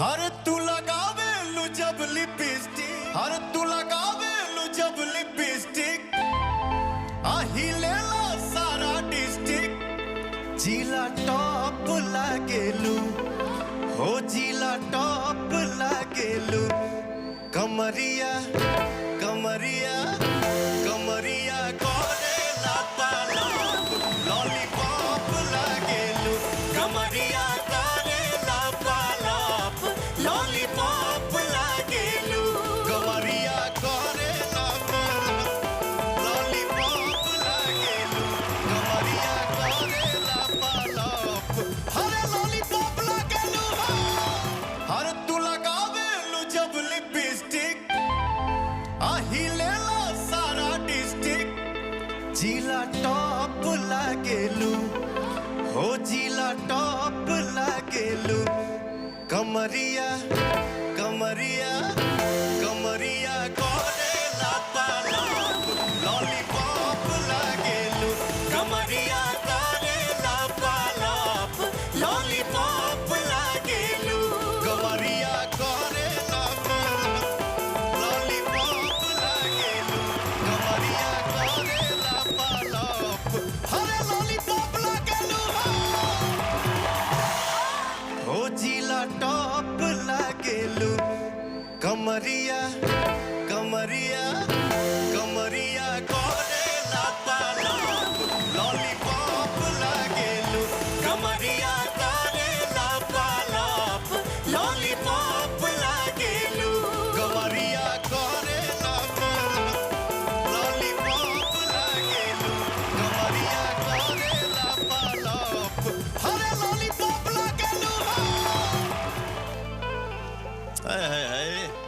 हर तू लगावेलू जब लिपस्टिक, हर तू लगावेलू जब लिपस्टिक, अहिलेला सारा डिस्ट्रिक्ट। जिला टॉप लागेलू, हो जिला टॉप लागेलू। कमरिया कमरिया कमरिया करेला पालप, लॉलीपॉप लागेलू। कमरिया करेला पालप, लॉलीपॉप लागेलू। कमरिया करेला पालप, लॉलीपॉप लागेलू। कमरिया करेला पालप, हरे लॉलीपॉप लागेलू। हर तू लगावेलू जब लिपस्टिक, अहिलेला सारा डिस्ट्रिक्ट। जिला टॉप लागेलू, हो जिला टॉप लागेलू। कमरिया कमरिया कमरिया करेला पालप, लॉलीपॉप लागेलू। कमरिया करेला पालप, लॉलीपॉप लागेलू। कमरिया करेला पालप, लॉलीपॉप लागेलू। कमरिया करेला पालप, हरे लॉलीपॉप लागेलू। हो जिला टॉप लागेलू। कमरिया कमरिया कमरिया करेला पालप, लॉलीपॉप लागेलू। कमरिया करेला पालप, लॉलीपॉप लागेलू। कमरिया करेला पालप, लॉलीपॉप लागेलू। कमरिया करेला पालप, हरे लॉलीपॉप लागेलू। हाय हाय हाय।